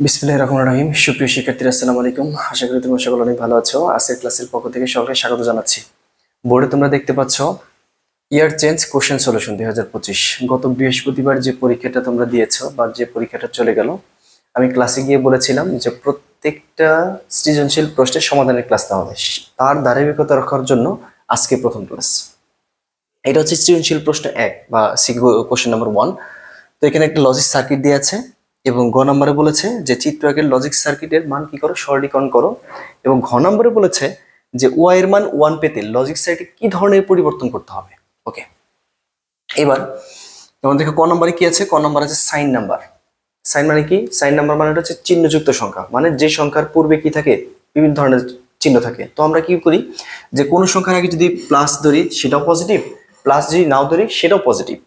বিসমিল্লাহির রহমানির রহিম। সুপ্রিয় শিক্ষার্থীরা, আসসালামু আলাইকুম। আশা করি তোমরা সকলে অনেক ভালো আছো। আজকের ক্লাসের পক্ষ থেকে সকলকে স্বাগত জানাচ্ছি। বোর্ডে তোমরা দেখতে পাচ্ছ ইয়ার চেঞ্জ কোশ্চেন সলিউশন 2025। গত বৃহস্পতিবার যে পরীক্ষাটা তোমরা দিয়েছো বা যে পরীক্ষাটা চলে গেল, আমি ক্লাসে গিয়ে বলেছিলাম যে প্রত্যেকটা সৃজনশীল প্রশ্নের সমাধানের ক্লাস দেওয়া হবে। তার ধারাবাহিকতা রাখার জন্য আজকে প্রথম ক্লাস। এটা হচ্ছে সৃজনশীল প্রশ্ন 1 বা কোশ্চেন নাম্বার 1। তো এখানে একটা লজিক সার্কিট দিয়ে আছে এবং গ নম্বরে বলেছে যে চিত্র একের লজিক সার্কিটের মান কি করো, সরলীকরণ করো। এবং ঘ নম্বরে বলেছে যে ওয়াই এর মান 1 পেতে লজিক সার্কিট কি ধরনের পরিবর্তন করতে হবে। ওকে, এবার তোমার দেখো ক নম্বরে কি আছে। ক নম্বর আছে সাইন নাম্বার। সাইন মানে কি? সাইন নাম্বার মানে হচ্ছে চিহ্নযুক্ত সংখ্যা, মানে যে সংখ্যার পূর্বে কি থাকে, বিভিন্ন ধরনের চিহ্ন থাকে। তো আমরা কি করি যে কোনো সংখ্যার আগে যদি প্লাস ধরি সেটাও পজিটিভ, প্লাস যদি নাও ধরি সেটাও পজিটিভ।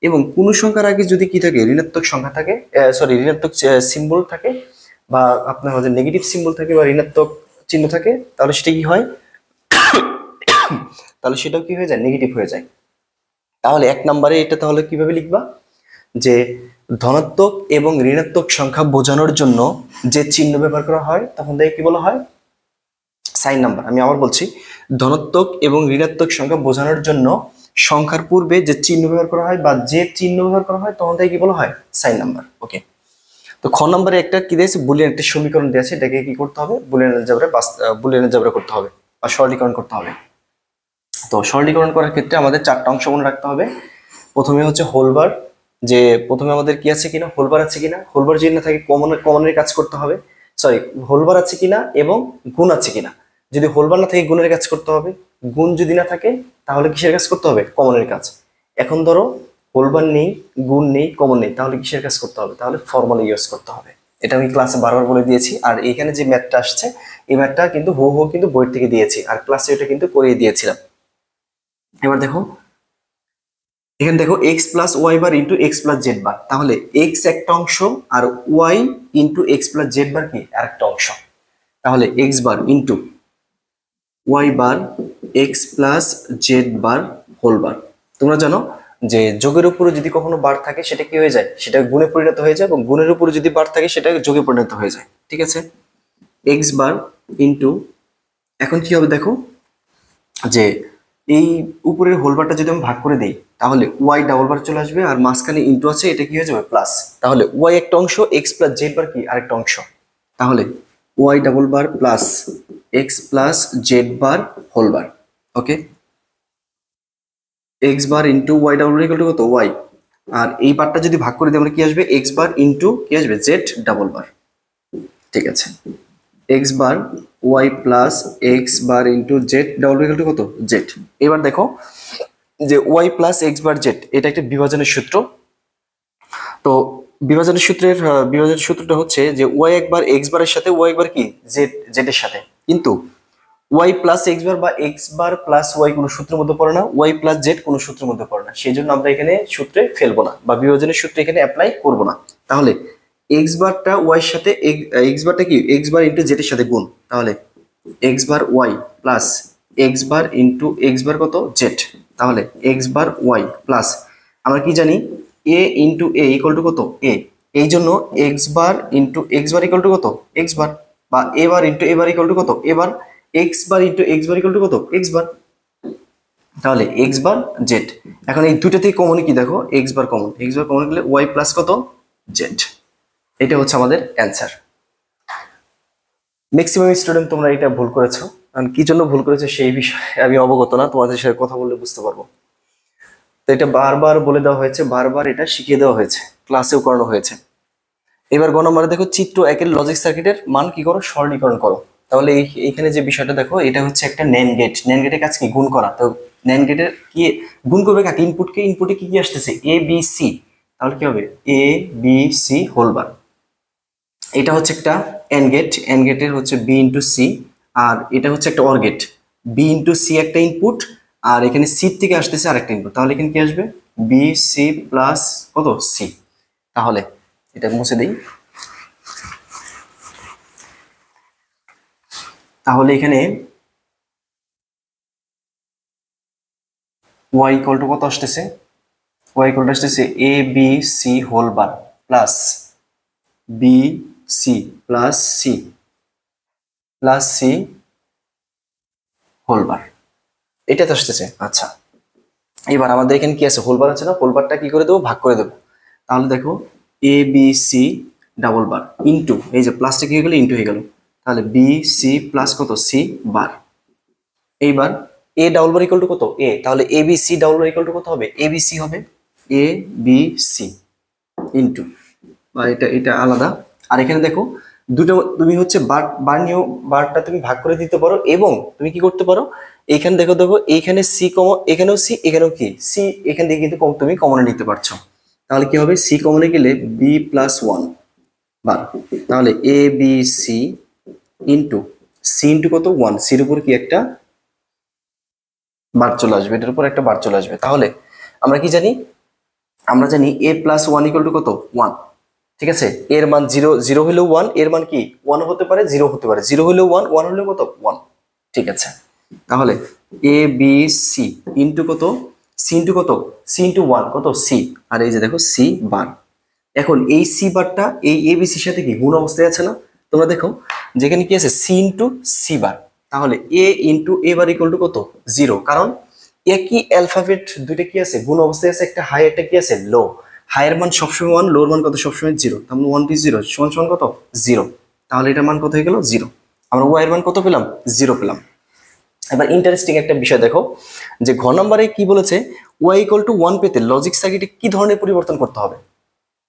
এবং কোন সংখ্যার আগে যদি কি থাকে, ঋণাত্মক সংখ্যা থাকে, ঋণাত্মক সিম্বল থাকে, বা আপনার হচ্ছে নেগেটিভ সিম্বল থাকে বা ঋণাত্মক চিহ্ন থাকে, তাহলে সেটা কি হয়, তাহলে সেটাও কি হয়ে যায়, নেগেটিভ হয়ে যায়। তাহলে এক নম্বরে এটা তাহলে কিভাবে লিখবা, যে ধনাত্মক এবং ঋণাত্মক সংখ্যা বোঝানোর জন্য যে চিহ্ন ব্যবহার করা হয় তখন তাকে কি বলা হয়, সাইন নাম্বার। আমি আবার বলছি, ধনাত্মক এবং ঋণাত্মক সংখ্যা বোঝানোর জন্য সংখ্যার পূর্বে যে চিহ্ন ব্যবহার করা হয় বা যে চিহ্ন ব্যবহার করা হয় তখন তাকে কি বলা হয়, সাইন নাম্বার। ওকে, তো খ নম্বরে একটা কি দিয়েছে, বুলিয়ান একটা সমীকরণ দিয়েছে, এটাকে কি করতে হবে, বুলিয়ান অলজেব্রা করতে হবে বা সরলীকরণ করতে হবে। তো সরলীকরণ করার ক্ষেত্রে আমাদের চারটা অংশ মনে রাখতে হবে। প্রথমে হচ্ছে হোলবার, যে প্রথমে আমাদের কি আছে কিনা, হোলবার আছে কিনা। হোলবার যদি না থাকে কমনের কাজ করতে হবে, সরি, হোলবার আছে কিনা এবং গুণ আছে কিনা। যদি হোলবার না থাকে গুণের কাজ করতে হবে, গুণ যদি না থাকে তাহলে কিসের কাজ করতে হবে, কমনের কাজ। এখন ধরো হোলবার নেই, গুণ নেই, কমন নেই, তাহলে কিসের কাজ করতে হবে, তাহলে ফর্মুলা ইউজ করতে হবে। এটা আমি ক্লাসে বারবার বলে দিয়েছি। আর এখানে যে ম্যাথটা আসছে এই ম্যাথটা কিন্তু হুবহু কিন্তু বই থেকে দিয়েছি, আর ক্লাসে এটা কিন্তু করিয়ে দিয়েছিলাম। এবার দেখো এখানে দেখো X plus Y bar into X plus Z bar, তাহলে এক্স একটা অংশ আর Y into X plus Z bar কি আরেকটা অংশ। তাহলে X bar into Y bar X plus Z bar whole bar. তোমরা জানো যে যোগের উপরে যদি কখনো বার থাকে সেটা কি হয়ে যায়, সেটা গুণে পরিণত হয়ে যায়, এবং গুণের উপরে যদি বার থাকে সেটা যোগে পরিণত হয়ে যায়। ঠিক আছে, এক্স বার ইন্টু, এখন কি হবে দেখো, যে এই উপরের হোলবারটা যদি আমি ভাগ করে দিই তাহলে ওয়াই ডাবল বার চলে আসবে, আর মাঝখানে ইন্টু আছে, এটা কি হয়ে যাবে প্লাস। তাহলে ওয়াই একটা অংশ, এক্স প্লাস জেড বার কি আরেকটা অংশ। তাহলে y double bar plus x plus Z bar whole bar. Okay, x bar into y double bar equal to কত, ওয়াই। আর এই বারটা যদি ভাগ করে দিই আমরা কি আসবে, এক্স বার ইন্টু কি আসবে, জেড ডাবল বার। ঠিক আছে, x bar Y plus x bar into z double bar equal to কত, জেড। এবার দেখো যে y plus x bar z, এটা একটা বিভাজনের সূত্র। তো বিভাজনের সূত্রটা হচ্ছে যে ওয়াই একবার এক্স বারের সাথে, ওয়াই একবার কি জেড এর সাথে। কিন্তু ওয়াই প্লাস এক্স বার বা এক্স বার প্লাস ওয়াই কোনো সূত্রের মধ্যে পড়ে না, ওয়াই প্লাস জেড কোনো সূত্রের মধ্যে পড়ে না। সেই জন্য আমরা এখানে সূত্রে ফেলবো না বা বিভাজনের সূত্রে এখানে অ্যাপ্লাই করবো না। তাহলে এক্স বারটা ওয়াই এর সাথে, এক্স বারটা কি এক্স বার ইন্টু জেড এর সাথে গুণ, তাহলে X bar Y plus x bar into X bar কত, জেড। তাহলে এক্স বার ওয়াই প্লাস, আমরা কি জানি A into A equal to কত, এ। এই জন্য X bar into X bar equal to কত, এক্স বার, বা A bar into A bar equal to কত, A bar. X bar into X bar equal to কত, X bar. তাহলে X bar Z. এখন এই দুটো থেকে কমন কি দেখো, x bar common, x bar common গেলে ওয়াই প্লাস কত, জেড। এটা হচ্ছে আমাদের অ্যান্সার। ম্যাক্সিমাম স্টুডেন্ট তোমরা এটা ভুল করেছো, কারণ কি জন্য ভুল করেছো সেই বিষয়ে আমি অবগত না, তোমাদের সাথে কথা বললে বুঝতে পারবো। তো এটা বারবার বলে দেওয়া হয়েছে, বারবার এটা শিখিয়ে দেওয়া হয়েছে, ক্লাসেও করানো হয়েছে। এবার গ নম্বরে দেখো চিত্র একের লজিক সার্কিটের মান কি করো, সরলীকরণ করো। তাহলে এইখানে যে বিষয়টা দেখো, এটা হচ্ছে একটা ন্যান্ড গেট। ন্যান্ড গেটের কাজ কি, গুণ করা। তো ন্যান্ড গেটের কি গুণ করবে কাকে, ইনপুটকে। ইনপুটে কি কি আসতেছে, এ বি সি। তাহলে কি হবে, এ বি সি হোল বার। এটা হচ্ছে একটা এন্ড গেট, এন্ড গেটের হচ্ছে বি ইন্টু সি। আর এটা হচ্ছে একটা OR gate, B into C একটা ইনপুট, আর এখানে সি থেকে আসতেছে আরেকটা ইনপুট। তাহলে এখানে কি আসবে, বি সি প্লাস কত, সি। তাহলে এটা মুছে দেই। তাহলে এখানে ওয়াই ইকুয়াল টু কত আসতেছে, ওয়াই ইকুয়াল টু আসতেছে A B C whole bar plus B C plus C plus C whole bar, এটা তো আসতেছে। আচ্ছা, এবার আমাদের এখানে কি আছে, হোল বার আছে না, হোল বারটা কি করে দেবো, ভাগ করে দেবো। তাহলে দেখো A B C double bar into, এই যে প্লাসটা কি হয়ে গেল, ইন্টু হয়ে গেল। তাহলে বি সি প্লাস কত, সি বার। এইবার A double bar equal to কত, এ, তাহলে A B C double bar equal to কত হবে, এ বি সি হবে, এ বি সি ইন্টু, বা এটা এটা আলাদা। আর এখানে দেখো দুটো, তুমি হচ্ছে বার বার নিয়েও বারটা তুমি ভাগ করে দিতে পারো, এবং তুমি কি করতে পারো, এইখানে দেখো দেখো এইখানে সি কমন, এখানেও সি, এখানেও কি সি, এখান থেকে কিন্তু তুমি কমনে নিতে পারছো। তাহলে কি হবে, সি কমনে গেলে বি প্লাস ওয়ান বার, তাহলে A B C into C into কত, ওয়ান, সির উপর কি একটা বার চলে আসবে, এটার উপর একটা বার চলে আসবে। তাহলে আমরা কি জানি, আমরা জানি এ প্লাস ওয়ান ইকুয়াল টু কত, ওয়ান। ঠিক আছে, এর মান জিরো, জিরো হলেও ওয়ান, এর মান কি ওয়ান হতে পারে, জিরো হতে পারে, জিরো হলেও ওয়ান, ওয়ান হলেও কত, ওয়ান। ঠিক আছে, তাহলে এ বি সি ইন্টু কত, সি ইন্টু কত, সি ইন্টু ওয়ান কত, সি, আর এই যে দেখো সি বার। এখন এই সি বারটা এই এ বি সির সাথে কি গুণ অবস্থায় আছে না, তোমরা দেখো যেখানে কি আছে সি ইন্টু সি বার, তাহলে A into A bar equal to কত, জিরো, কারণ একই অ্যালফাবেট দুইটা কি আছে, গুণ অবস্থায় আছে, একটা হাই একটা কি আছে লো। হাইয়ের মান সবসময় ওয়ান, লোর মান কত, সবসময় জিরো, তাহলে ওয়ান টু জিরো সমান সমান কত, জিরো। তাহলে এটার মান কত হয়ে গেল, জিরো। আমরা ওয়াই এর মান কত পেলাম, জিরো পেলাম। এবার ইন্টারেস্টিং একটা বিষয় দেখো, যে ঘ নম্বরে কি বলেছে, ওয়াই ইকুয়াল টু ওয়ান পেতে লজিক সার্কিটে কি ধরনের পরিবর্তন করতে হবে,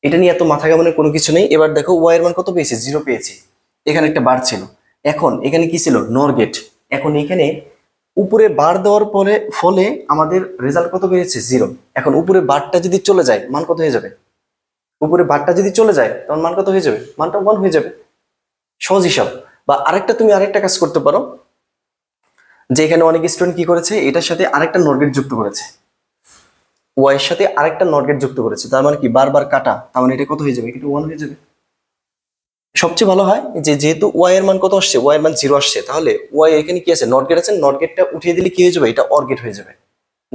এটা নিয়ে এত মাথা ঘামানোর কোনো কিছু নেই। এবার দেখো ওয়াই এর মান কত পেয়েছি, জিরো পেয়েছি, এখানে একটা বার ছিল, এখন এখানে কি ছিল, নর গেট। এখন এখানে উপরে বার দেওয়ার পরে ফলে আমাদের রেজাল্ট কত পেয়েছে, জিরো। এখন উপরে বারটা যদি চলে যায় মান কত হয়ে যাবে, উপরে বারটা যদি চলে যায় তখন মান কত হয়ে যাবে, মানটা ওয়ান হয়ে যাবে, সহজ হিসাব। বা আরেকটা, তুমি আরেকটা কাজ করতে পারো, যে এখানে অনেক স্টুডেন্ট কি করেছে, এটার সাথে আরেকটা নট গেট যুক্ত করেছে, ওয়াই এর সাথে আরেকটা নট গেট যুক্ত করেছে, তার মানে কি বারবার কাটা, তার মানে এটা কত হয়ে যাবে, এটা ওয়ান হয়ে যাবে। সবচেয়ে ভালো হয় যে যেহেতু ওয়াই এর মান কত আসছে, ওয়াই এর মান জিরো আসছে, তাহলে ওয়াই এখানে কি আছে, নট গেট আছে, নট গেটটা উঠিয়ে দিলে কি হয়ে যাবে, এটা অর গেট হয়ে যাবে,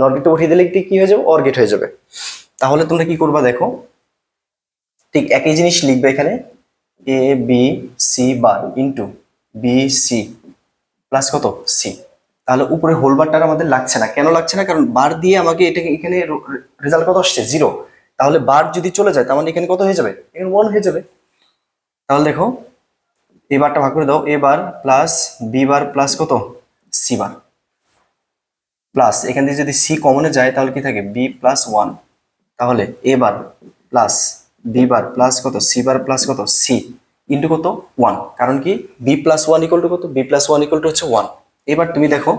নট গেটটা উঠিয়ে দিলে কি হয়ে যাবে, অর গেট হয়ে যাবে। তাহলে তোমরা কি করবা দেখো, ঠিক একই জিনিস লিখবে এখানে, A B C bar into B C plus কত, সি। তাহলে উপরে হোল বারটা আমাদের লাগছে না, কেন লাগছে না, কারণ বার দিয়ে আমাকে এটা এখানে রেজাল্ট কত আসছে, জিরো। তাহলে বার যদি চলে যায় তার মানে এখানে কত হয়ে যাবে, এখানে ওয়ান হয়ে যাবে। তাহলে দেখো এ বারটা ভাগ করে দাও, এ bar plus B bar plus কত, সি বার, প্লাস এখান থেকে যদি সি কমনে যায় তাহলে কি থাকে, বি প্লাস ওয়ান, তাহলে A bar plus B bar plus কত, সি বার প্লাস কত, সি ইন্টু কত, ওয়ান। কারণ কি B plus one equal to কত, B plus one equal to হচ্ছে ওয়ান। এবার তুমি দেখো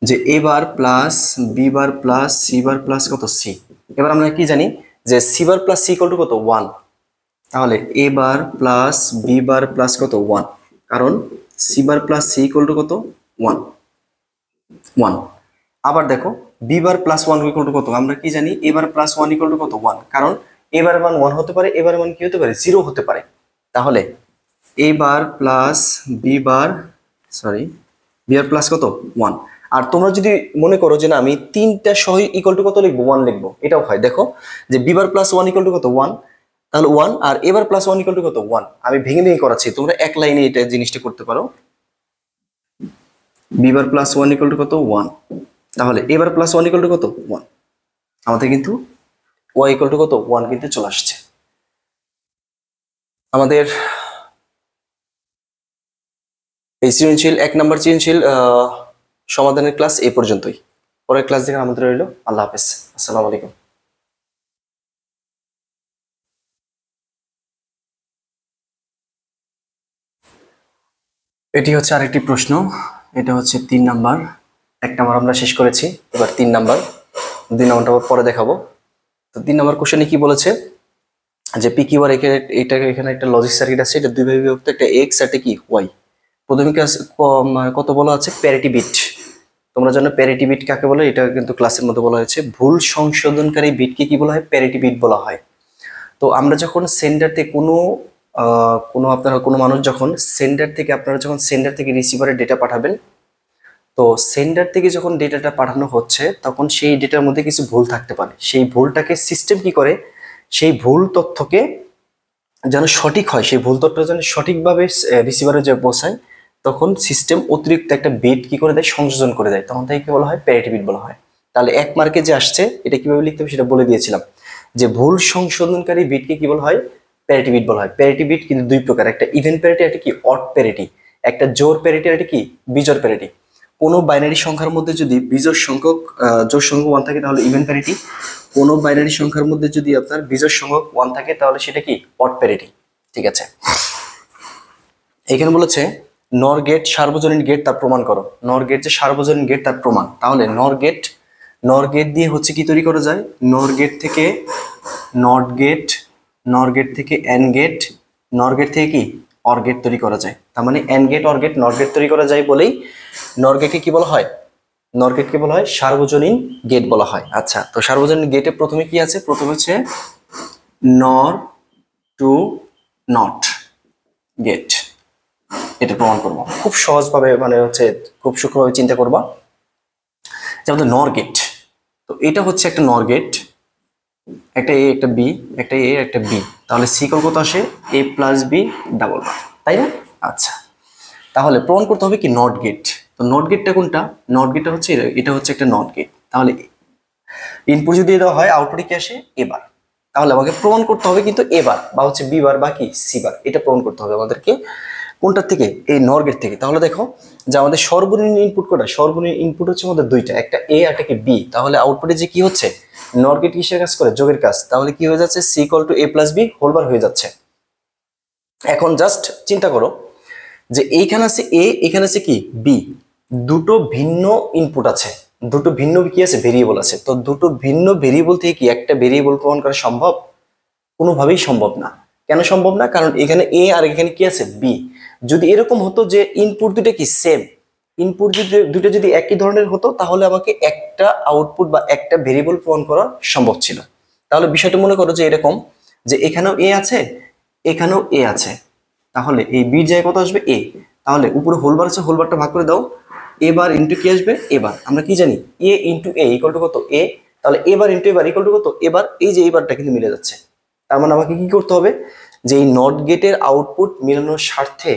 যে A bar plus B bar plus C bar plus কত, সি। এবার আমরা কি জানি যে C bar plus C equal to কত, ওয়ান। তাহলে A bar plus B bar plus কত, ওয়ান, কারণ C bar plus C equal to কত, ওয়ান, ওয়ান। আবার দেখো B bar plus one equal to কত, আমরা কি জানি A bar plus one equal to কত, ওয়ান, কারণ এবার মান ওয়ান হতে পারে, এবার মান কি হতে পারে, জিরো হতে পারে। তাহলে A bar plus B bar, sorry B bar plus কত, ওয়ান। আর তোমরা যদি মনে করো যে না আমি তিনটা সহ ইকুয়াল টু কত লিখবো, ওয়ান লিখবো, এটাও হয়। দেখো যে B bar plus one equal to কত, ওয়ান, তাহলে ওয়ান, আর এবার প্লাস ওয়ান ইকুয়াল টু কত, ওয়ান। আমি ভেঙে ভেঙে করাচ্ছি, তোমরা এক লাইনে এটা জিনিসটা করতে পারো। B bar plus one equal to কত, ওয়ান, তাহলে এবার প্লাস ওয়ান ইকুয়াল টু কত, ওয়ান। আমাদের কিন্তু ওয়াই ইকুয়াল টু কত, ওয়ান কিন্তু চলে আসছে। আমাদের এই সৃজনশীল 1 নম্বর সৃজনশীল সমাধানের ক্লাস এই পর্যন্তই। পরের ক্লাস দেখার আমাদের রইল। আল্লাহ হাফেজ, আসসালামু আলাইকুম। এটি হচ্ছে আরেকটি প্রশ্ন, এটা হচ্ছে 3 নাম্বার। 1 নাম্বার আমরা শেষ করেছি, এবার 3 নাম্বার, 2 নাম্বারটা পরে দেখাবো। তো 3 নাম্বার কোশ্চেনে কি বলেছে যে পি কিউ আর এটা এখানে একটা লজিক সার্কিট আছে, এটা দুই ভাবে বিভক্ত, একটা এক্স আর একটা কি ওয়াই। প্রথমে কত বলা আছে, প্যারিটি বিট। তোমরা জানো প্যারিটি বিট কাকে বলে, এটা কিন্তু ক্লাসের মধ্যে বলা হয়েছে। ভুল সংশোধনকারী বিটকে কি বলা হয়, প্যারিটি বিট বলা হয়। তো আমরা যখন সেন্ডার থেকে কোনো মানুষ যখন সেন্ডার থেকে রিসিভারে ডেটা পাঠাবেন, তো সেন্ডার থেকে যখন ডেটাটা পাঠানো হচ্ছে তখন সেই ডেটার মধ্যে কিছু ভুল থাকতে পারে। সেই ভুলটাকে সিস্টেম কি করে, সেই ভুল তথ্যকে যেন সঠিক হয়, সেই ভুল তথ্য যেন সঠিকভাবে রিসিভারে যে পৌঁছায়, তখন সিস্টেম অতিরিক্ত একটা বিট কি করে দেয়, সংযোজন করে দেয়, তখন তাকে কি বলা হয়, প্যারিটি বিট বলা হয়। তাহলে 1 মার্কে যে আসছে এটা কিভাবে লিখতে হবে সেটা বলে দিয়েছিলাম, যে ভুল সংশোধনকারী বিটকে কি বলা হয়, প্যারিটি বিট বলা হয়। প্যারিটি বিট কিন্তু দুই প্রকার, একটা ইভেন প্যারিটি, একটা কি অড প্যারিটি, একটা জোড় প্যারিটি, একটা কি বিজোড় প্যারিটি। কোনো বাইনারি সংখ্যার মধ্যে যদি বিজোড় সংখ্যক জোড় সংখ্যক 1 থাকে তাহলে ইভেন প্যারিটি, কোনো বাইনারি সংখ্যার মধ্যে যদি আপনার বিজোড় সংখ্যক 1 থাকে তাহলে সেটা কি অড প্যারিটি। ঠিক আছে, এখানে বলেছে নর গেট সার্বজনীন গেট তার প্রমাণ করো। নর গেট যে সার্বজনীন গেট তার প্রমাণ। তাহলে নর গেট দিয়ে হচ্ছে কি তৈরি করা যায়, নর গেট থেকে নট গেট, নর গেট থেকে এন গেট, নর গেট থেকে কি অর গেট তৈরি করা যায়। তার মানে এন গেট, অর গেট, নর গেট তৈরি করা যায় বলেই নর গেটকে কি বলা হয়, নর গেটকে বলা হয় সার্বজনীন গেট বলা হয়। আচ্ছা, তো সার্বজনীন গেটে প্রথমে কি আছে, প্রথমে হচ্ছে নর টু নট গেট, এটা প্রমাণ করবো খুব সহজভাবে, মানে হচ্ছে খুব সূক্ষ্মভাবে চিন্তা করবা। যেমন নর গেট, তো এটা হচ্ছে একটা নর গেট, একটা এ একটা বি, একটা এ একটা বি, তাহলে সি কত আসে, এ প্লাস বি ডাবল, তাই না? আচ্ছা, তাহলে প্রমাণ করতে হবে কি নট গেট। তো নট গেটটা কোনটা, নট গেটটা হচ্ছে এটা হচ্ছে একটা নট গেট। তাহলে ইনপুট যদি দেওয়া হয় আউটপুটে কি আসে, এবার। তাহলে আমাকে প্রমাণ করতে হবে কিন্তু এবার, বা হচ্ছে বি বার বা কি সি বার, এটা প্রমাণ করতে হবে আমাদেরকে কোনটার থেকে, এই নর গেট থেকে। তাহলে দেখো যে আমাদের সর্বনিম্ন ইনপুট কোনটা, সর্বনিম্ন ইনপুট হচ্ছে আমাদের দুইটা, একটা এ আর একটা কি বি। তাহলে আউটপুটে যে কি হচ্ছে, নর গেট কিসের কাজ করে, যোগের কাজ। তাহলে কি হয়ে যাচ্ছে, C equal to A plus B whole bar হয়ে যাচ্ছে। এখন জাস্ট চিন্তা করো যে এইখানে আছে এ, এখানে আছে কি বি, দুটো ভিন্ন ইনপুট আছে, দুটো ভিন্ন কি আছে, ভেরিয়েবল আছে। তো দুটো ভিন্ন ভেরিয়েবল থেকে কি একটা ভেরিয়েবল প্রমাণ করা সম্ভব? কোনোভাবেই সম্ভব না। কেন সম্ভব না? কারণ এখানে এ আর এখানে কি আছে, বি। যদি এরকম হতো যে ইনপুট দুটো কি সেম, ইনপুট দুটো যদি একই ধরনের হতো তাহলে আমাকে একটা আউটপুট বা একটা ভেরিয়েবল প্রমাণ করা সম্ভব ছিল। তাহলে বিষয়টা মনে করো যে এরকম, যে এখানেও এ আছে, এখানেও এ আছে, তাহলে এই বি জায়গায় কত আসবে, এ। তাহলে উপরে হোলবার আছে, হোলবারটা ভাগ করে দাও, এবার ইন্টু কি আসবে, এবার। আমরা কি জানি, A into A equal to কত, এ। তাহলে এবার ইন্টু এবার ইকুয়াল টু কত, এবার। এই যে এবারটা কিন্তু মিলে যাচ্ছে। তার মানে আমাকে কি করতে হবে, যে এই নট গেটের আউটপুট মিলানোর স্বার্থে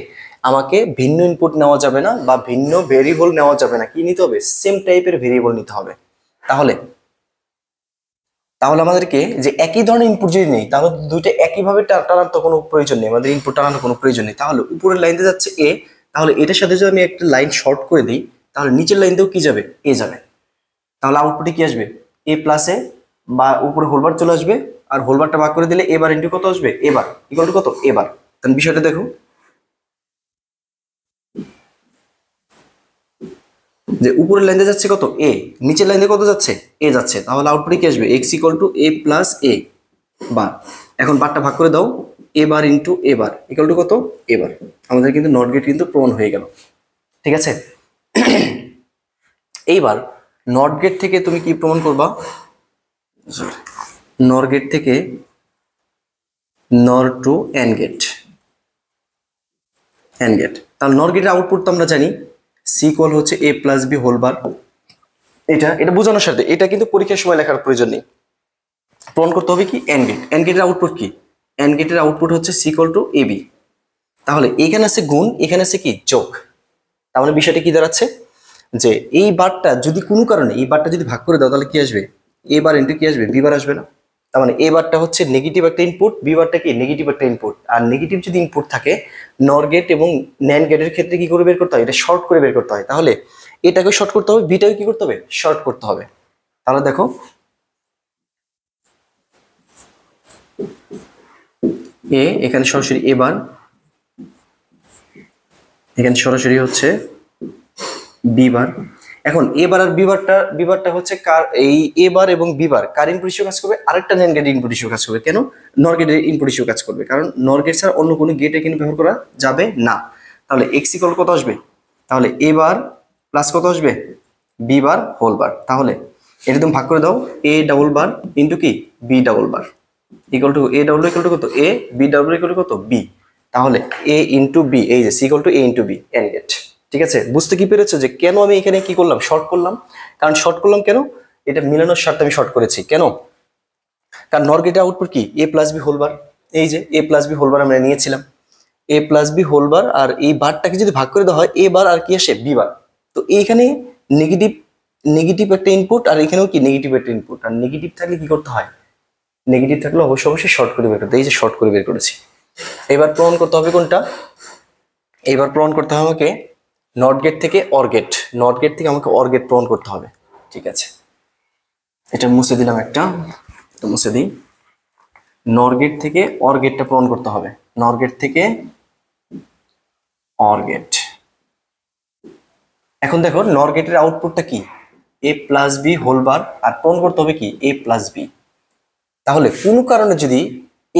আমাকে ভিন্ন ইনপুট নেওয়া যাবে না, বা ভিন্ন ভেরিয়েবল নেওয়া যাবে না। কি নিতে হবে, সেম টাইপের ভেরিয়েবল নিতে হবে। তাহলে তাহলে আমাদেরকে যে একই ধরনের ইনপুট যদি নেই, তাহলে দুইটা একইভাবে টানার তো কোনো প্রয়োজন নেই, আমাদের ইনপুট টানানোর কোনো প্রয়োজন নেই। তাহলে উপরের লাইনতে যাচ্ছে এ, তাহলে এটার সাথে যদি আমি একটা লাইন শর্ট করে দিই, তাহলে নিচের লাইনতেও কি যাবে, এ যাবে। তাহলে আউটপুটে কি আসবে, এ প্লাস এ, বা উপরে হোলবার চলে আসবে, আর হোলবারটা ভাগ করে দিলে এবার ইন্টু কত আসবে, এবার ইকুয়াল টু কত, এবার। তাহলে বিষয়টা দেখো যে উপরের লাইনে যাচ্ছে কত, এ, নিচের লাইনে কত যাচ্ছে, এ যাচ্ছে। তাহলে আউটপুটে কি আসবে, X equal to A plus A bar. এখন বারটা ভাগ করে দাও, এবার ইন্টু এবার ইকুয়াল টু কত, এবার। আমাদের কিন্তু নট গেট কিন্তু প্রমাণ হয়ে গেল। ঠিক আছে, এইবার নট গেট থেকে তুমি কি প্রমাণ করবা, নর গেট থেকে NOR to AND gate, AND gate. তাহলে নর গেটের আউটপুট তো আমরা জানি, সি ইকুয়াল হচ্ছে A plus B whole bar. এটা বোঝানোর সাথে এটা কিন্তু পরীক্ষার সময় লেখার প্রয়োজন নেই। প্রমাণ করতে হবে কি, এন গেট। এন গেটের আউটপুট কি, এন গেটের আউটপুট হচ্ছে C equal to A B. তাহলে এখানে আছে গুণ, এখানে আছে কি যোগ। তার মানে বিষয়টা কি দাঁড়াচ্ছে, যে এই বারটা যদি কোনো কারণে এই বারটা যদি ভাগ করে দাও তাহলে কি আসবে, এ বার ইন্টু কি আসবে, বি বার আসবে না। তার মানে এ বারটা হচ্ছে নেগেটিভ একটা ইনপুট, বি বারটা কি নেগেটিভ একটা ইনপুট। আর নেগেটিভ যদি ইনপুট থাকে নর গেট এবং ন্যান্ড গেটের ক্ষেত্রে কি করে বের করতে হয়, এটা শর্ট করে বের করতে হয়। তাহলে এটাকে শর্ট করতে হবে, বিটাকে কি করতে হবে, শর্ট করতে হবে। তাহলে দেখো এ এখানে সরাসরি এ বার, এখানে সরাসরি হচ্ছে বি বার। এখন এ বার আর বি বারটা হচ্ছে কার, এই এ বার এবং বি বার কার ইনপুট হিসেবে কাজ করবে, আরেকটা ন্যান্ড গেটের ইনপুট হিসেবে কাজ করবে। কেন, নর গেটের ইনপুট হিসেবে কাজ করবে, কারণ নর গেট ছাড়া অন্য কোনো গেটে কিন্তু ব্যবহার করা যাবে না। তাহলে এক্স ইকুয়াল কত আসবে, তাহলে এ বার প্লাস কত আসবে, বি বার হোল বার। তাহলে এটা তুমি ভাগ করে দাও, এ ডাবল বার ইন্টু কি B double bar equal to A double equal to কত, A, B double equal to কত, বি। তাহলে এ ইন্টু বি, এই যে C equal to A into B, AND gate. ঠিক আছে, বুঝতে কি পেরেছো যে কেন আমি এখানে কি করলাম, শর্ট করলাম? কারণ শর্ট করলাম কেন, এটা মিলানোর স্বার্থে আমি শর্ট করেছি। কেন, কারণ নর গেটের আউটপুট কি, এ প্লাস বি হোল বার। এই যে এ প্লাস বি হোল বার আমরা নিয়েছিলাম, এ প্লাস বি হোল বার, আর এই বারটাকে যদি ভাগ করে দেওয়া হয় এ বার আর কি আসে বি বার। তো এইখানে নেগেটিভ নেগেটিভ একটা ইনপুট, আর এখানেও কি নেগেটিভ একটা ইনপুট, আর নেগেটিভ থাকলে কি করতে হয়, নেগেটিভ থাকলে অবশ্যই শর্ট করে বের করতে, এই যে শর্ট করে বের করেছি। এবার প্রমাণ করতে হবে কোনটা, এবার প্রমাণ করতে হবে আমাকে নট গেট থেকে অর গেট, নট গেট থেকে আমাকে অর গেট প্রমাণ করতে হবে। ঠিক আছে, এটা মুছে দিলাম, একটা তো মুছে দিই। নর গেট থেকে অর গেটটা প্রমাণ করতে হবে, নর গেট থেকে অর গেট। এখন দেখো নর গেটের আউটপুটটা কি, এ প্লাস বি হোল বার, আর প্রমাণ করতে হবে কি এ প্লাস বি। তাহলে কোনো কারণে যদি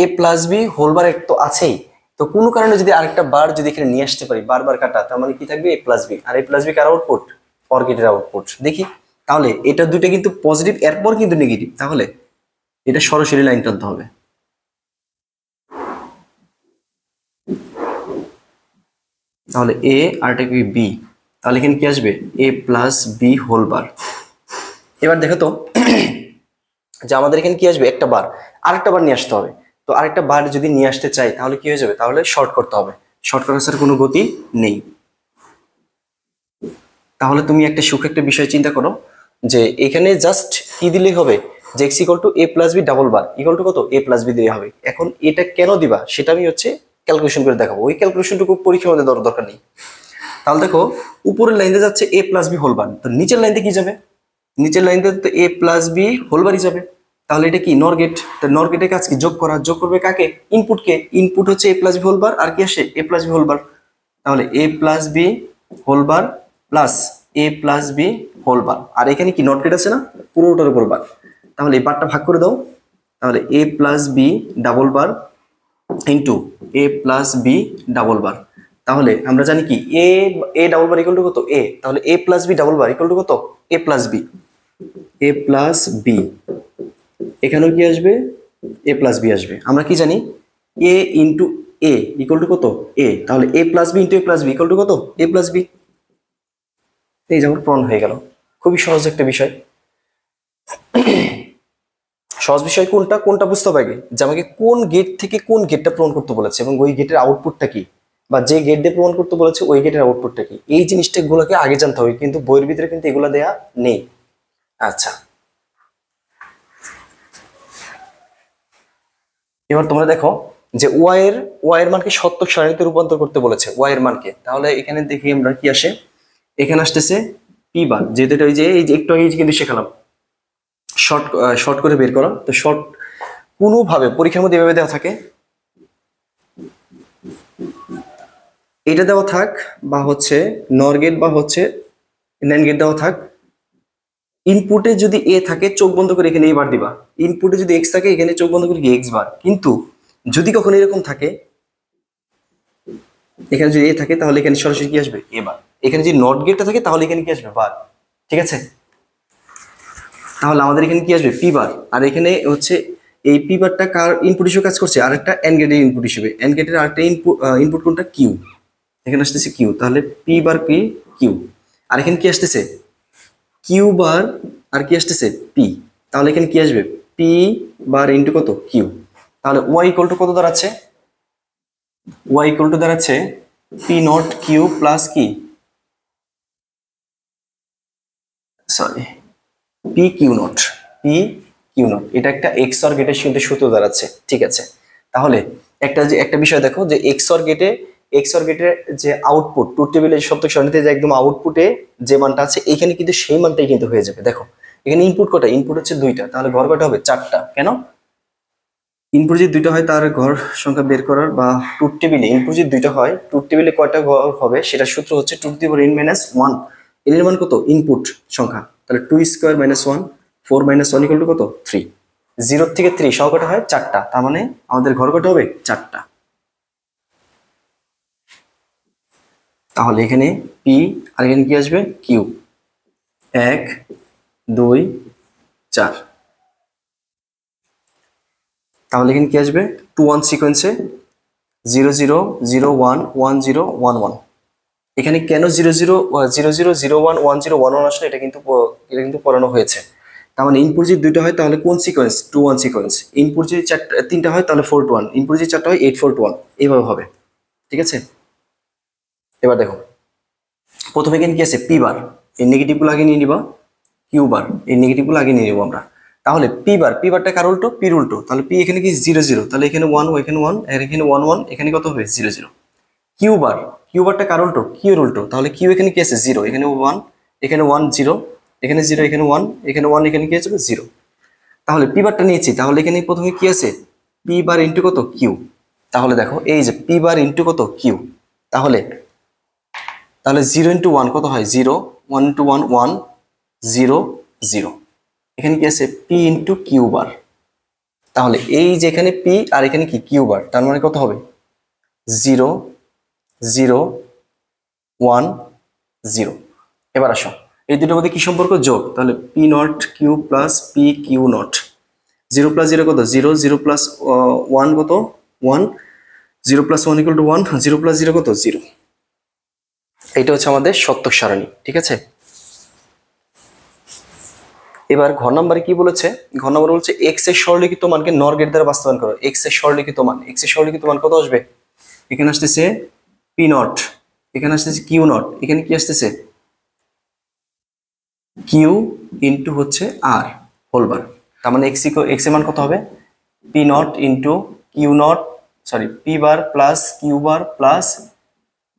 এ প্লাস বি হোল বার তো আছেই, তো কোনো কারণে যদি আরেকটা বার যদি এখানে নিয়ে আসতে পারি, বারবার কাটা, তার মানে কি থাকবে এ প্লাস বি, আর এ প্লাস বি কার আউটপুট, অর গেটের আউটপুট। দেখি তাহলে এটা দুটো কিন্তু পজিটিভ, এরপর কিন্তু নেগেটিভ, তাহলে এটা সরাসরি লাইন টানতে হবে। তাহলে এ আর এটা কি বি, তাহলে এখানে কি আসবে এ প্লাস বি হোল বার। এবার দেখো তো যে আমাদের এখানে কি আসবে, একটা বার, আরেকটা বার নিয়ে আসতে হবে। তো আরেকটা বার যদি নিয়ে আসতে চাই তাহলে কি হয়ে যাবে, তাহলে শর্ট করতে হবে, শর্ট করার স্যার কোনো গতি নেই। তাহলে তুমি একটা একটা বিষয় চিন্তা করো, যে এখানে জাস্ট কি দিলেই হবে, যে x equal to A plus B double bar equal to কত, এ প্লাস বি দিলে হবে। এখন এটা কেন দিবা সেটা আমি ক্যালকুলেশন করে দেখাবো, ওই ক্যালকুলেশনটুকু পরীক্ষার মধ্যে দরকার নেই। তাহলে দেখো উপরের লাইনে যাচ্ছে এ প্লাস বি হোল বার, তো নিচের লাইনতে কি যাবে, নিচের লাইনতে তো এ প্লাস বি হোল বারই যাবে। তাহলে এটা কি নর গেট, তো নর গেটের কাজ কি যোগ করা, যোগ করবে কাকে, ইনপুটকে, ইনপুট হচ্ছে A plus B whole bar, আর কি আসে A plus B whole bar. তাহলে A plus B whole bar plus A plus B whole bar, আর এখানে কি নট গেট আছে না, পুরোটার উপর বার। তাহলে এই বারটা ভাগ করে দাও, তাহলে A plus B double bar into A plus B double bar. তাহলে আমরা জানি কি A double bar equal to কত এ, তাহলে A plus B double bar equal to কত A plus B, A plus B, এখানেও কি আসবে এ প্লাস বি আসবে। আমরা কি জানি A into A equal to কত এ, তাহলে A plus B into A plus B equal to কত এ প্লাস বি। এই যেমন প্রমাণ হয়ে গেল, খুবই সহজ একটা বিষয়। সহজ বিষয় কোনটা, কোনটা বুঝতে হবে আগে, যে আমাকে কোন গেট থেকে কোন গেটটা প্রমাণ করতে বলেছে এবং ওই গেটের আউটপুটটা কি, বা যে গেট দিয়ে প্রমাণ করতে বলেছে ওই গেটের আউটপুটটা কি, এই জিনিসটা গুলোকে আগে জানতে হবে, কিন্তু বইয়ের ভিতরে কিন্তু এগুলো দেয়া নেই। আচ্ছা, এবার তোমরা দেখো যে ওয়াই এর মানকে সত্যক সারণীতে রূপান্তর করতে বলেছে, ওয়াই এর মানকে। তাহলে এখানে দেখি আমরা কি আসে, এখানে আসতেছে পি বার, যেহেতু এটা ওই যে এই যে একটু আগে কিন্তু শেখালাম শর্ট করে বের করা। তো শর্ট কোনোভাবে পরীক্ষার মধ্যে এভাবে দেওয়া থাকে, এটা দেওয়া থাক বা হচ্ছে নর গেট বা হচ্ছে ন্যান্ড গেট দেওয়া থাক, ইনপুটে যদি এ থাকে চোখ বন্ধ করে এখানে এ বার দিবা, ইনপুটে যদি এক্স থাকে এখানে চোখ বন্ধ করে এক্স বার। কিন্তু যদি কখনো এরকম থাকে, এখানে যদি এ থাকে তাহলে এখানে সরাসরি কি আসবে এ বার, এখানে যদি নট গেটটা থাকে তাহলে এখানে কি আসবে বার। ঠিক আছে, তাহলে আমাদের এখানে কি আসবে পি বার, আর এখানে হচ্ছে এই পি বারটা কার ইনপুট হিসেবে কাজ করছে, আরেকটা এন গেটের ইনপুট হিসেবে, এন গেটের আরেকটা ইনপুট কোনটা কিউ, এখানে আসতেছে কিউ, তাহলে পি বার পি কিউ, আর এখানে কি আসতেছে কিউ বার, আর কি আসতেছে পি, তাহলে এখানে কি আসবে পি বার ইন্টু কত কিউ। তাহলে ওয়াই ইকুয়াল টু কত দাঁড়াচ্ছে, ওয়াই ইকুয়াল টু দাঁড়াচ্ছে পি নট কিউ প্লাস কি, sorry P Q not, P Q not, এটা একটা এক্সঅর গেটের সূত্র দাঁড়াচ্ছে। ঠিক আছে, তাহলে একটা বিষয় দেখো যে এক্সঅর গেটের যে আউটপুট ট্রুথ টেবিলের সত্যক সারণীতে যে একদম আউটপুটে যে মানটা আছে এখানে কিন্তু সেই মানটাই কিন্তু হয়ে যাবে। দেখো এখানে ইনপুট কটা, ইনপুট হচ্ছে দুইটা, তাহলে ঘর কটা হবে চারটা। কেন, ইনপুট যদি দুইটা হয় তার ঘর সংখ্যা বের করার, বা ট্রুথ টেবিলে ইনপুট যদি দুইটা হয় ট্রুথ টেবিলে কয়টা ঘর হবে সেটা সূত্র হচ্ছে two to the power n minus 1, n এর মান কত ইনপুট সংখ্যা, তাহলে 2 square minus 1, 4 minus 1 equal to কত 3, 0 থেকে 3 সংখ্যাটা হয় চারটা, তার মানে আমাদের ঘর কটা হবে চারটা। তাহলে এখানে পি আর এখানে কি আসবে কিউ, 1 2 4, তাহলে এখানে কি আসবে 2 1 সিকোয়েন্সে 0 0 0 1 1 0 1 1। এখানে কেন 0 0 0 0 0 1 1 0 1 1 আসলে এটা কিন্তু পড়ানো হয়েছে। তার মানে ইনপুট যদি দুইটা হয় তাহলে কোন সিকোয়েন্স? 2 1 সিকোয়েন্স। ইনপুট যদি তিনটা হয় তাহলে 4 to 1। ইনপুট যদি চারটা হয় 8 4 to 1, এইভাবে হবে। ঠিক আছে, এবার দেখো প্রথমে এখানে কি আছে? পি বার, এই নেগেটিভগুলো আগে নিয়ে নিবা। কিউ বার, এই নেগেটিভগুলো আগে নিয়ে নিবো আমরা। তাহলে পি বারটা কার উল্টো? পির উল্টো। তাহলে পি এখানে কি 0 0, তাহলে এখানে 1 এখানে 1 আর এখানে 1 1, এখানে কত হবে? 0 0। কিউ বারটা কার উল্টো? কিউ এর উল্টো। তাহলে কিউ এখানে কি আছে? 0, এখানে 1, এখানে 1 0, এখানে 0, এখানে 1, এখানে 1, এখানে কি আছে? 0। তাহলে পি বারটা নিয়েছি, তাহলে এখানে প্রথমে কি আছে? পি বার ইন্টু কত? কিউ। তাহলে দেখো এই যে পি বার ইন্টু কত? কিউ। তাহলে 0 ইন্টু 1 কত হয়? 0, 1 ইন্টু 1 1, 0 0। এখানে কি আছে? P into Q bar. তাহলে এই যে এখানে পি আর এখানে কি? কিউ বার, তার মানে কত হবে? 0 0 1 0। এবার আসো এই দুটোর মধ্যে কি সম্পর্ক? যোগ। তাহলে P not Q plus P Q not. 0 plus 0 কত? 0, 0 প্লাস 1 কত? 1, 0 প্লাস 1 ইকুয়াল টু 1, 0 প্লাস 0 কত? 0। এটা হচ্ছে আমাদের সত্যক সারণী। ঠিক আছে, এবার ঘ নম্বরে কি বলেছে? ঘ নম্বর বলছে এক্স এর সরলিখিত মানকে নর গেট দ্বারা বাস্তবায়ন করো। এক্স এর সরলিখিত মান, এক্স এর সরলিখিত মান কত আসবে? এখানে আসতেছে পি নট, এখানে আসতেছে কিউ নট, এখানে কি আসতেছে? কিউ ইন্টু হচ্ছে আর হোল বার। তার মানে এক্স এর মান কত হবে? P not into Q not, sorry P bar plus Q bar plus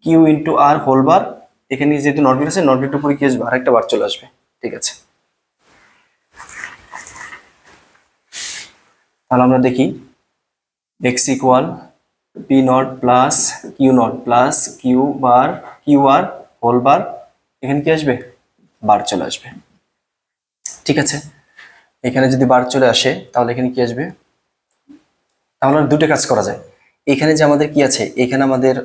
Q into R whole bar. এখানে যেহেতু নট গেট আছে, নট গেটের উপরে কি আসবে? আরেকটা বার চলে আসবে। ঠিক আছে, তাহলে আমরা দেখি x equal P not plus Q not plus Q R whole bar. এখানে কি আসবে? বার চলে আসবে। ঠিক আছে, এখানে যদি বার চলে আসে তাহলে এখানে কি আসবে? তাহলে দুটো কাজ করা যায়। এখানে যে আমাদের কি আছে? এখানে আমাদের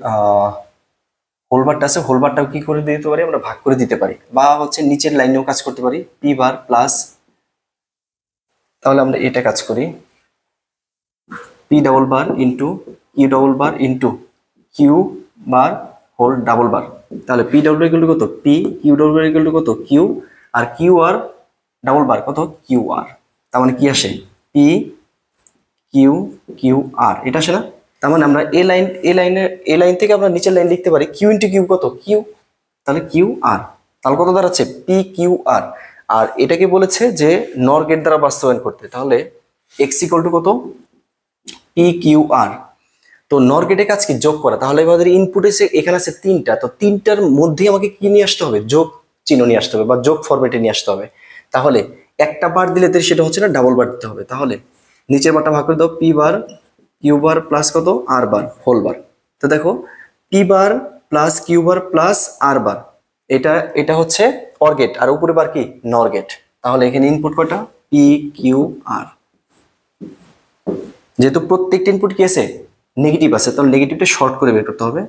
হোলবারটা আছে, হোলবারটাও কি করে দিতে পারি? আমরা ভাগ করে দিতে পারি, বা হচ্ছে নিচের লাইনেও কাজ করতে পারি। পি বার প্লাস, তাহলে আমরা এটা কাজ করি P double bar into Q double bar into Q bar whole double bar. তাহলে P double bar equal to কত? P, Q double bar equal to কত? কিউ, আর কিউ আর ডাবল বার কত? Q R. তার মানে কি আসে? P Q Q R, এটা আসে না? তার মানে আমরা এ লাইন থেকে আমরা নিচের লাইন লিখতে পারি কিউ ইন্টু কিউ কত? কিউ। তাহলে কিউ আর, তাহলে কত দাঁড়াচ্ছে? P Q R. আর এটাকে বলেছে যে নর গেট দ্বারা বাস্তবায়ন করতে। তাহলে এক্স ইকুয়াল টু কত? P Q R. তো নর গেটে কাজ কি? যোগ করা। তাহলে আমাদের ইনপুট এসে এখানে আছে 3টা, তো 3টার মধ্যেই আমাকে কি নিয়ে আসতে হবে? যোগ চিহ্ন নিয়ে আসতে হবে, বা যোগ ফরম্যাটে নিয়ে আসতে হবে। তাহলে একটা বার দিলে সেটা হচ্ছে না, ডাবল বার দিতে হবে। তাহলে নিচের বারটা ভাগ করে দাও, P bar Q bar plus কত? R bar whole bar. তো দেখো P bar plus Q bar plus R bar, এটা হচ্ছে অর গেট, আর উপরে বার কি? নর গেট। তাহলে এখানে ইনপুট কয়টা? P Q R. যেহেতু প্রত্যেকটা ইনপুট কি আছে? নেগেটিভ আছে, তাহলে নেগেটিভটা শর্ট করে বের করতে হবে।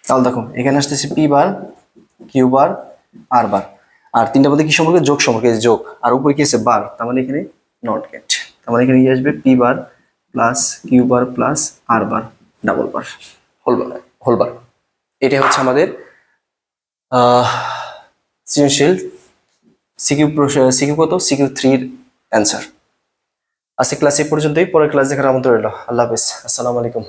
তাহলে দেখো এখানে আসতেছে পি বার কিউ বার আর বার, আর 3টার মধ্যে কি সম্পর্ক? যোগ সম্পর্ক, যোগ। আর উপরে কি আছে? বার, তার মানে এখানে নট গেট। তার মানে এখানে কি আসবে? P bar plus Q bar plus R bar double bar whole bar. এটাই হচ্ছে আমাদের সৃজনশীল সিকিউ কত? সিকিউ 3 এর অ্যান্সার। আজকে ক্লাস এই পর্যন্তই, পরের ক্লাস দেখার আমন্ত্রণ রইল। আল্লাহ হাফেজ, আসসালামু আলাইকুম।